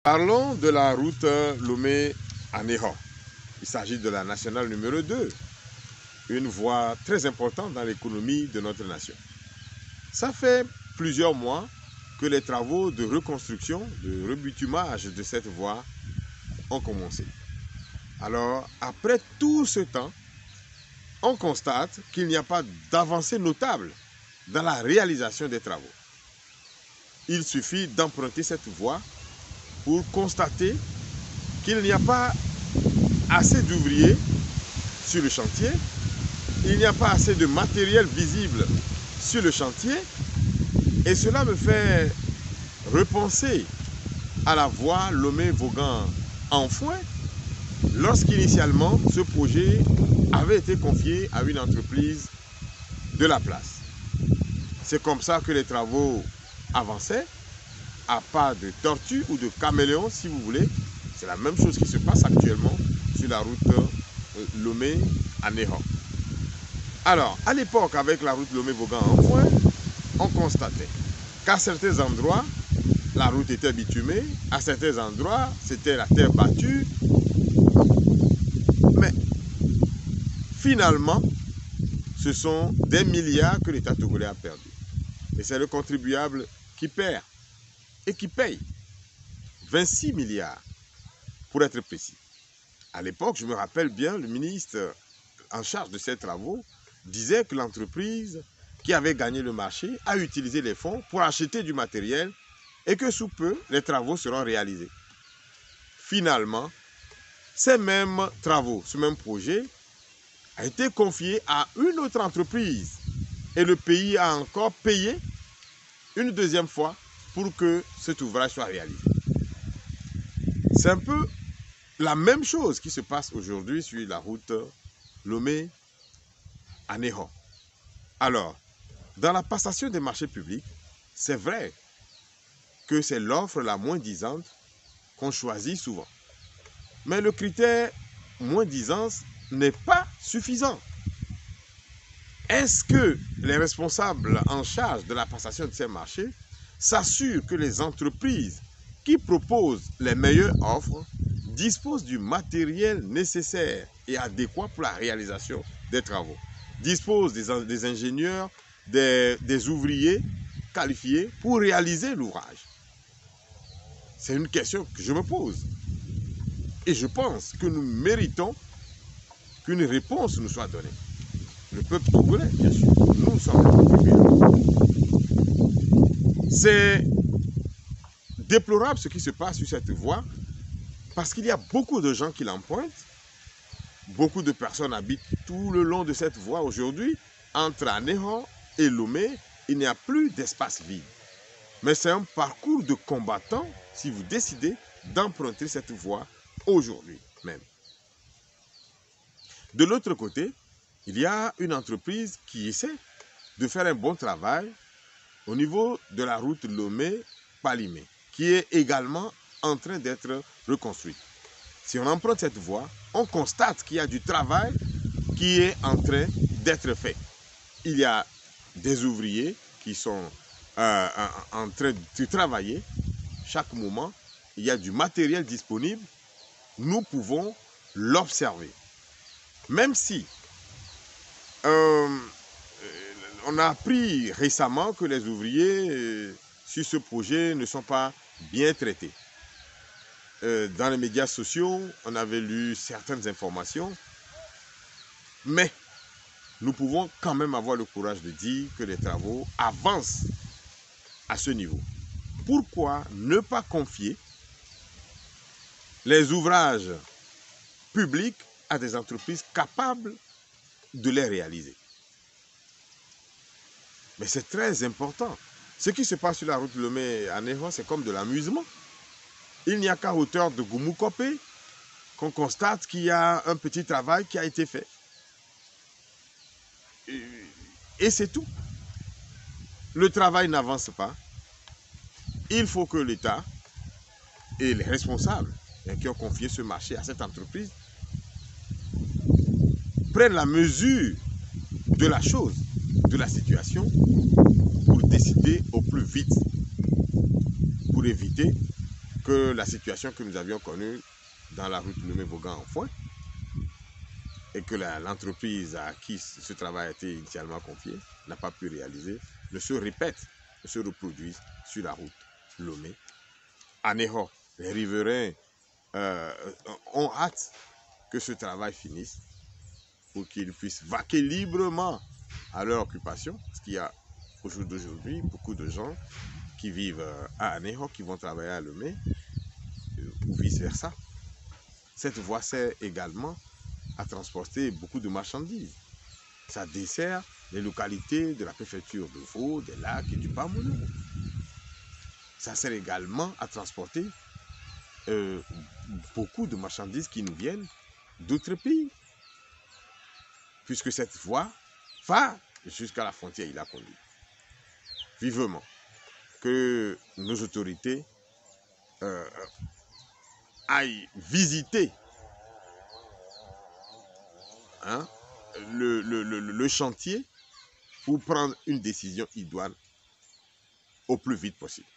Parlons de la route Lomé à Ného. Il s'agit de la nationale numéro 2, une voie très importante dans l'économie de notre nation. Ça fait plusieurs mois que les travaux de reconstruction, de rebitumage de cette voie ont commencé. Alors, après tout ce temps, on constate qu'il n'y a pas d'avancée notable dans la réalisation des travaux. Il suffit d'emprunter cette voie pour constater qu'il n'y a pas assez d'ouvriers sur le chantier, il n'y a pas assez de matériel visible sur le chantier, et cela me fait repenser à la voie Lomé-Vaughan-Enfoin, lorsqu'initialement ce projet avait été confié à une entreprise de la place. C'est comme ça que les travaux avançaient, à pas de tortue ou de caméléon si vous voulez. C'est la même chose qui se passe actuellement sur la route Lomé à Ného. Alors, à l'époque, avec la route Lomé-Vaughan-Enfoin, on constatait qu'à certains endroits, la route était bitumée, à certains endroits, c'était la terre battue. Mais finalement, ce sont des milliards que l'État togolais a perdu. Et c'est le contribuable qui perd et qui paye. 26 milliards, pour être précis. À l'époque, je me rappelle bien, le ministre en charge de ces travaux disait que l'entreprise qui avait gagné le marché a utilisé les fonds pour acheter du matériel et que sous peu, les travaux seront réalisés. Finalement, ces mêmes travaux, ce même projet a été confié à une autre entreprise et le pays a encore payé une deuxième fois pour que cet ouvrage soit réalisé. C'est un peu la même chose qui se passe aujourd'hui sur la route Lomé à Ného. Alors, dans la passation des marchés publics, c'est vrai que c'est l'offre la moins disante qu'on choisit souvent. Mais le critère moins disance n'est pas suffisant. Est-ce que les responsables en charge de la passation de ces marchés s'assurent que les entreprises qui proposent les meilleures offres disposent du matériel nécessaire et adéquat pour la réalisation des travaux, disposent des ingénieurs, des ouvriers qualifiés pour réaliser l'ouvrage? C'est une question que je me pose. Et je pense que nous méritons qu'une réponse nous soit donnée. Le peuple togolais, bien sûr. Nous sommes les contribuables. C'est déplorable ce qui se passe sur cette voie parce qu'il y a beaucoup de gens qui l'empruntent. Beaucoup de personnes habitent tout le long de cette voie aujourd'hui. Entre Aného et Lomé, il n'y a plus d'espace vide. Mais c'est un parcours de combattants si vous décidez d'emprunter cette voie aujourd'hui même. De l'autre côté, il y a une entreprise qui essaie de faire un bon travail au niveau de la route Lomé-Palimé, qui est également en train d'être reconstruite. Si on emprunte cette voie, on constate qu'il y a du travail qui est en train d'être fait. Il y a des ouvriers qui sont en train de travailler. Chaque moment, il y a du matériel disponible. Nous pouvons l'observer. Même si on a appris récemment que les ouvriers sur ce projet ne sont pas bien traités. Dans les médias sociaux, on avait lu certaines informations, mais nous pouvons quand même avoir le courage de dire que les travaux avancent à ce niveau. Pourquoi ne pas confier les ouvrages publics à des entreprises capables de les réaliser? Mais c'est très important. Ce qui se passe sur la route Lomé à Ného, c'est comme de l'amusement. Il n'y a qu'à hauteur de Goumou-Kopé qu'on constate qu'il y a un petit travail qui a été fait. Et c'est tout. Le travail n'avance pas. Il faut que l'État et les responsables qui ont confié ce marché à cette entreprise prennent la mesure de la chose, de la situation, pour décider au plus vite, pour éviter que la situation que nous avions connue dans la route Lomé-Vaughan-Enfoin et que l'entreprise à qui ce travail a été initialement confié n'a pas pu réaliser, ne se répète, ne se reproduise sur la route Lomé. À Ného, les riverains ont hâte que ce travail finisse pour qu'ils puissent vaquer librement à leur occupation, parce qu'il y a au jour d'aujourd'hui beaucoup de gens qui vivent à Aného, qui vont travailler à Lomé, ou vice-versa. Cette voie sert également à transporter beaucoup de marchandises. Ça dessert les localités de la préfecture de Vaud, des Lacs et du Bas-Mono. Ça sert également à transporter beaucoup de marchandises qui nous viennent d'autres pays, puisque cette voie va jusqu'à la frontière il a conduit. Vivement que nos autorités aillent visiter le chantier pour prendre une décision idoine au plus vite possible.